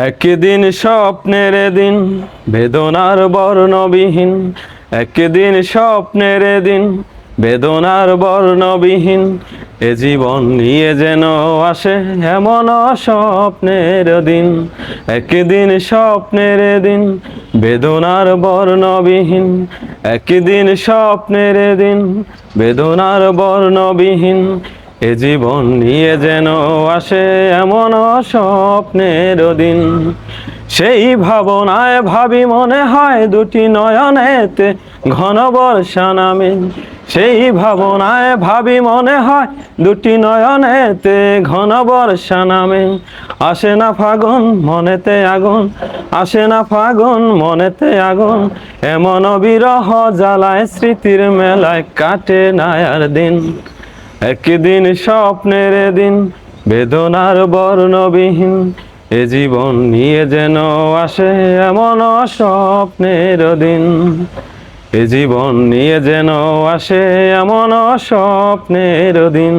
একদিন স্বপ্নের দিন বেদনার বর্ণবিহীন, একদিন স্বপ্নের দিন বেদনার বর্ণবিহীন, এ জীবন নিয়ে যেন আসে এমন স্বপ্নের দিন। একদিন স্বপ্নের দিন বেদনার বর্ণবিহীন, একদিন স্বপ্নের দিন বেদনার বর্ণবিহীন, এ জীবন নিয়ে যেন আসে এমন স্বপ্নের দিন। সেই ভাবনায় ভাবি মনে হয় দুটি নয়নেতে ঘন বর্ষা নামে, সেই ভাবনায় ভাবি মনে হয় দুটি নয়নেতে ঘন বর্ষা নামে। আসে না ফাগুন মনেতে আগুন, আসে না ফাগুন মনেতে আগুন, এমন বিরহ জ্বালায় স্মৃতির মেলায় কাটে না আর দিন। একদিন স্বপ্নের দিন বেদনার বর্ণবিহীন, এ জীবন নিয়ে যেন আসে এমন স্বপ্নের দিন। এ জীবন নিয়ে যেন আসে এমন স্বপ্নের দিন।